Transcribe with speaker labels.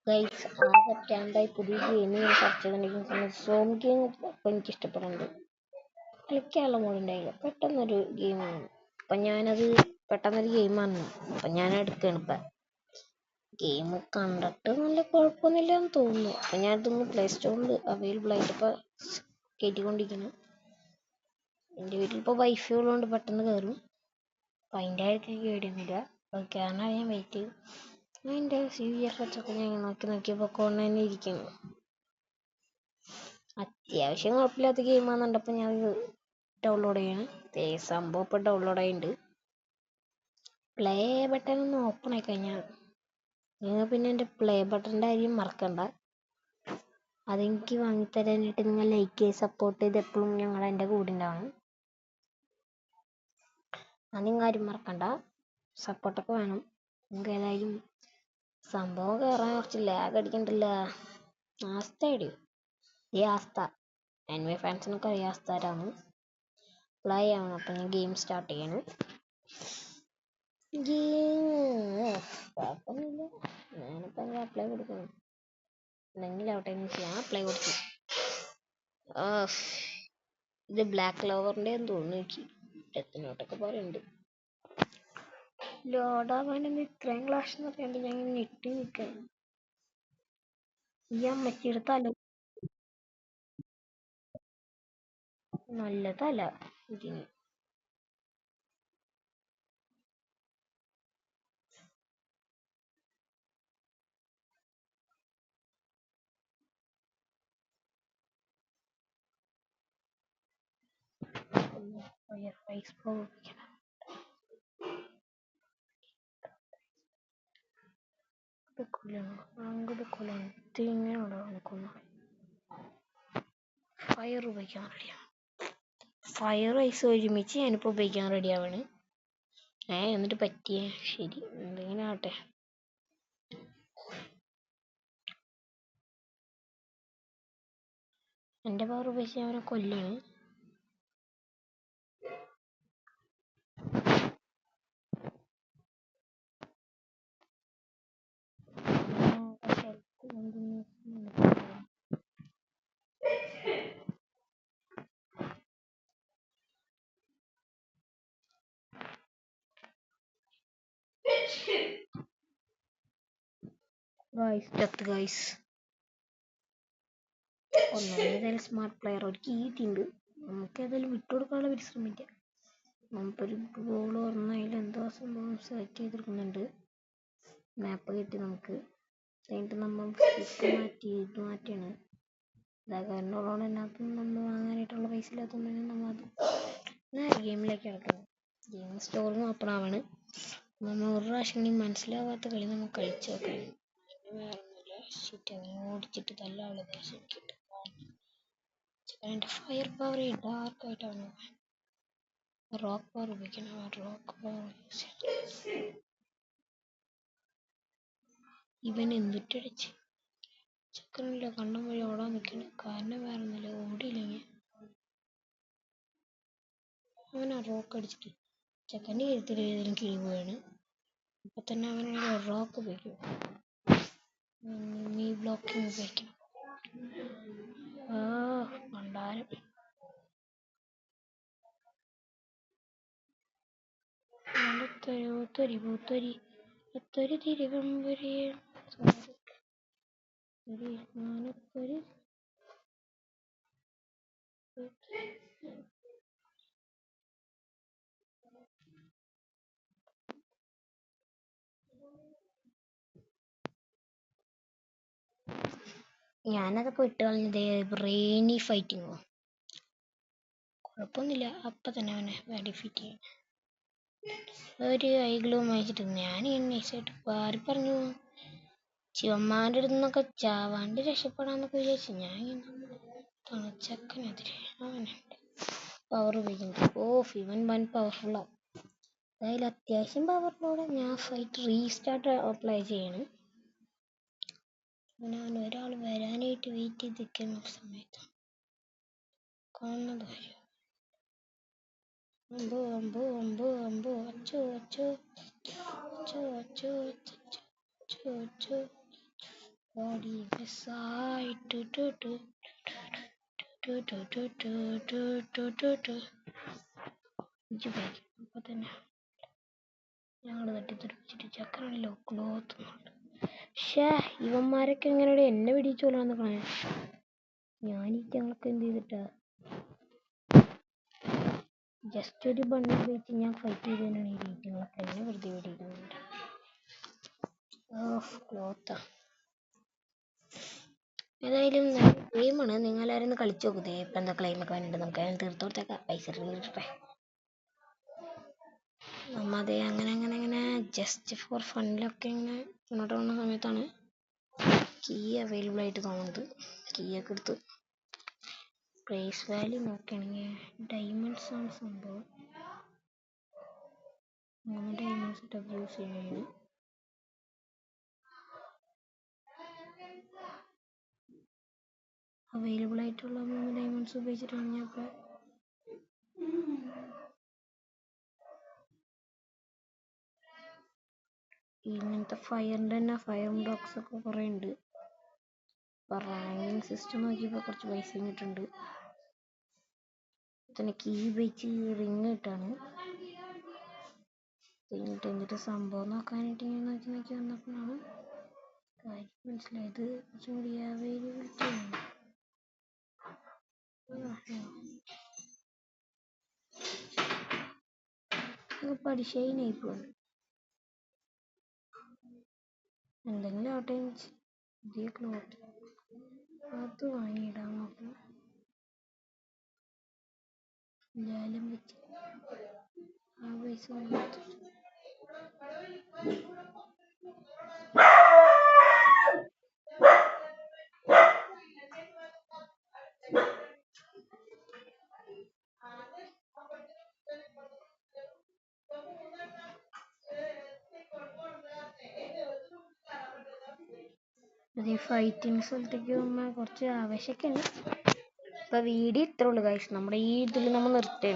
Speaker 1: Guys ആകെ പ്രാന്തായി പുതിയ game ഞാൻ സെർച്ച് ചെയ്തുകൊണ്ടിരിക്കുന്ന സോം ഗെയിം ഇപ്പം എനിക്ക് ഇഷ്ടപ്പെടുന്നുണ്ട്. കളിക്കാനുള്ള മൂടുണ്ടായില്ല. പെട്ടെന്നൊരു ഗെയിം വന്നു. അപ്പം ഞാനത് പെട്ടെന്നൊരു ഗെയിം വന്നു. അപ്പം ഞാൻ എടുക്കുകയാണ് ഇപ്പം. ഗെയിം കണ്ടിട്ട് നല്ല കുഴപ്പമൊന്നുമില്ല എന്ന് തോന്നുന്നു. അപ്പം ഞാനിതൊന്ന് പ്ലേ സ്റ്റോറിൽ അവൈലബിൾ ആയിട്ട് ഇപ്പം കയറ്റിക്കൊണ്ടിരിക്കുന്നു. എൻ്റെ വീട്ടിലിപ്പോൾ വൈഫൈ ഉള്ളതുകൊണ്ട് പെട്ടെന്ന് കയറും. അപ്പം അതിൻ്റെ ആയിരിക്കും കേടുന്നില്ല. അത് കാരണം ഞാൻ വെയിറ്റ് ചെയ്യും. അതിൻ്റെ CVFH ഒക്കെ ഞാൻ നോക്കിയപ്പോൾ തന്നെ ഇരിക്കുന്നു. അത്യാവശ്യം കുഴപ്പമില്ലാത്ത ഗെയിമാണെന്ന് കണ്ടപ്പോൾ ഞാൻ ഡൗൺലോഡ് ചെയ്യണം. സംഭവം ഇപ്പോൾ ഡൗൺലോഡ് ആയിട്ടുണ്ട്. പ്ലേ ബട്ടൺ ഒന്ന് ഓപ്പൺ ആയി കഴിഞ്ഞാൽ നിങ്ങൾ പിന്നെ എൻ്റെ പ്ലേ ബട്ടണിൻ്റെ കാര്യം മറക്കണ്ട. അതെനിക്ക് വാങ്ങിത്തരാനായിട്ട് നിങ്ങൾ ലൈക്ക് ചെയ്ത് സപ്പോർട്ട് ചെയ്ത് എപ്പോഴും ഞങ്ങൾ എൻ്റെ കൂടെ ഉണ്ടാവണം. അത് നിങ്ങൾ ആരും മറക്കണ്ട. സപ്പോർട്ടൊക്കെ വേണം. നിങ്ങൾക്ക് ഏതായാലും സംഭവം കയറാൻ കുറച്ച് ലാഗ് അടിക്കണ്ടല്ല. ആസ്ത ഇടിയോ ഈ ആസ്ത anime ഫാൻസിനൊക്കെ അറിയാം ആസ്താരാണ്. പ്ലേ ആവണം. അപ്പം ഞാൻ ഗെയിം സ്റ്റാർട്ട് ചെയ്യണം. കുഴപ്പമൊന്നുമില്ല. ഞാനിപ്പോൾ അപ്ലൈ കൊടുക്കണം. എന്തെങ്കിലും ആവട്ടെ ഞാൻ അപ്ലൈ കൊടുത്തു. ഇത് ബ്ലാക്ക് ലവറിൻ്റെ തോന്നുന്നു. എനിക്ക് എത്തിനോട്ടൊക്കെ പറയുന്നുണ്ട്. ലോഡാവാൻ ഇത്രയും ക്ലാഷ് എന്ന് പറയാണ്ട് ഞാൻ ഞെട്ടി നിൽക്കണം. ഈ അമ്മച്ചിയുടെ തല നല്ല തല ഇതിന്. ഫയർ ഉപയോഗിക്കാൻ റെഡിയാണ്. ഫയർ ഐസ് ഒരുമിച്ച് ഞാനിപ്പോൾ ഉപയോഗിക്കാൻ റെഡിയാവാണ്. എന്നിട്ട് പറ്റിയേ ശരി എന്തെങ്കിലും ആവട്ടെ. എൻ്റെ പവർ ഉപയോഗിച്ച് അവനെ കൊല്ലാണ്. ഒന്നേതായാലും സ്മാർട്ട് പ്ലെയർ ഒരു കീറ്റുണ്ട്. നമുക്ക് ഏതായാലും വിട്ടുകൊടുക്കാനുള്ള പരിശ്രമിക്കാം. നമുക്കൊരു ഗോൾ ഓർമ്മയിൽ എന്തോ സംഭവം സെലക്ട് ചെയ്തെടുക്കുന്നുണ്ട്. മാപ്പ് കിട്ടി നമുക്ക്. കഴിഞ്ഞിട്ട് നമ്മൾ ഇത് മാറ്റിയാണ്. ഇതാ കാരണമുള്ളതുകൊണ്ട് അതിനകത്ത് നമ്മൾ വാങ്ങാനായിട്ടുള്ള പൈസ ഇല്ലാത്തതുകൊണ്ട് നമ്മൾ അത് നേരെ ഗെയിമിലേക്ക് കിടക്കുന്നത്. ഗെയിം സ്റ്റോറിൽ നിന്ന് ഓപ്പൺ ആവാണ്. നമ്മൾ ഒരു പ്രാവശ്യം മനസ്സിലാവാത്ത കളി നമ്മൾ കളിച്ചു നോക്കാൻ. വേറെ ഒന്നുമില്ല. അവനെ ഓടിച്ചിട്ട് തല്ലാനുള്ളത് ശരിക്കിട്ട് എൻ്റെ ഫയർ പവർ ഡാർക്കായിട്ടാണ്. റോക്ക് പവർ ഉപയോഗിക്കണം. റോക്ക് പവർ യൂസ് ചെയ്യണം. ഇവൻ എന്തിട്ടടിച്ച് ചക്കറില്ല കണ്ണം വഴി ഓടാൻ നിൽക്കണം. കാരണം വേറെ ഒന്നുമില്ല. ഓടിയില്ലെങ്കിൽ അവൻ ആ റോക്ക് അടിച്ചിട്ട് ചെക്കൻ്റെ കഴുത്തിൽ ഏതെങ്കിലും കിഴി പോയാണ്. അപ്പൊ തന്നെ അവനൊരു റോക്ക് ഉപയോഗിക്കും. നീ ബ്ലോക്കിങ് ഉപയോഗിക്കണം. പണ്ടാരം ഒത്തൊരി തിരുവമ്പുരി ഞാനതൊക്കെ വിട്ട് കളഞ്ഞത് ബ്രെയിനി ഫൈറ്റിങ്ങോ കുഴപ്പമൊന്നുമില്ല. അപ്പം തന്നെ അവനെ ഡിഫീറ്റ് ചെയ്യും. ഒരു ഐഗ്ലൂ വാങ്ങിച്ചിട്ട് ഞാൻ നൈസായിട്ട് പാറി പറഞ്ഞു ശിവന്മാരുടെ അടുത്ത് നിന്നൊക്കെ ചാവാണ്ട് രക്ഷപ്പെടാന്നൊക്കെ വിചാരിച്ചു. ഞാൻ തണുച്ചക്കനെതിരെ അവനുണ്ട് പവർ ഉപയോഗിക്കുന്നത്. ഇവൻ വൻ പവർഫുള്ളാ. അതായത് അത്യാവശ്യം പവറിലൂടെ ഞാൻ ഫൈറ്റ് റീസ്റ്റാർട്ട് അപ്ലൈ ചെയ്യണം. ഞാൻ ഒരാൾ വരാനായിട്ട് വെയിറ്റ് ചെയ്ത് നിൽക്കുന്ന സമയത്ത് കാണുന്നത് വരും. അമ്പോ അമ്പോ അമ്പോ അമ്പോ അച്ചോ അച്ചോ അച്ചോ അച്ചോ അച്ചോ അച്ചോ body beside do do do do do do do do do do. അപ്പൊ തന്നെ ഞങ്ങൾ തട്ടിത്തെറിപ്പിച്ചിട്ട് ചക്രല്ലോ ക്ലോത്ത്. ഷേ ഇവന്മാരൊക്കെ എങ്ങനെയാണ് എന്നെ പിടിച്ചു കൊള്ളാൻ നിൽക്കണേ? ഞാനീറ്റങ്ങളൊക്കെ എന്ത് ചെയ്തിട്ടാ? ജസ്റ്റ് ഒരു ബണ്ണിൽ വെച്ച് ഞാൻ ഫൈറ്റ് ചെയ്തതിനാണ് ഈ ഈറ്റങ്ങളൊക്കെ എന്നെ വെറുതെ പിടിക്കുന്നുണ്ട്. ക്ലോത്താ. ഏതായാലും ഗെയിമാണ്, നിങ്ങളാരും ഒന്ന് കളിച്ചു നോക്കുന്നേ. ഇപ്പം എന്താ ക്ലെയിമൊക്കെ വേണ്ടിയിട്ട് നമുക്ക് അതിന് തീർത്ത് കൊടുത്തേക്കാം. പൈസ തീർത്തേ നമ്മ അതേ അങ്ങനെ ജസ്റ്റ് ഫോർ ഫണ്ടിലൊക്കെ ഇങ്ങനെ മുന്നോട്ട് പോകുന്ന സമയത്താണ് കീ അവൈലബിൾ ആയിട്ട് തോന്നുന്നത്. കീയൊക്കെ എടുത്ത് പ്രൈസ് വാല്യൂ നോക്കുകയാണെങ്കിൽ ഡയമണ്ട്സ് ആണ് സംഭവം. 3 ഡയമണ്ട്സ് ഇട്ടൊക്കെ യൂസ് ചെയ്യുന്നത് അവൈലബിൾ ആയിട്ടുള്ള 3 ഡയമണ്ട്സ് ഉപയോഗിച്ചിട്ടാണ് ഞാൻ ഇപ്പോൾ ഇങ്ങനത്തെ ഫയറിൻ്റെ തന്നെ ഫയർ ബ്ലോക്സ് ഒക്കെ കുറേ ഉണ്ട്. ഇപ്പോൾ റാങ്കിങ് സിസ്റ്റം നോക്കിയപ്പോൾ കുറച്ച് പൈസയും കിട്ടുന്നുണ്ട്. തന്നെ കീ വെച്ച് റിങ് കിട്ടാണ്. എന്നിട്ട് സംഭവം നോക്കാനായിട്ട് ഇങ്ങനെ നോക്കി വന്നപ്പോഴാണ് കാര്യം മനസ്സിലായത്. കുറച്ചും കൂടി അവൈലബിലിറ്റി ആണ്. പഠിച്ചതിനായി പോകുന്നു. എന്തെങ്കിലും ആവട്ടെ പുതിയ ക്ലോത്ത് അത് വാങ്ങിയിടാൻ നോക്കണം. ലാലം വെച്ച് ആ പൈസ അതേ ഫൈറ്റിങ് സ്ഥലത്തേക്ക് പോകുമ്പോൾ കുറച്ച് ആവേശമൊക്കെ ഉണ്ട്. അപ്പോൾ വീഡിയോ ഇത്രേ ഉള്ളൂ ഗൈസ്. നമ്മുടെ ഈ ഇതിൽ നമ്മൾ നിർത്തുകയാണ്.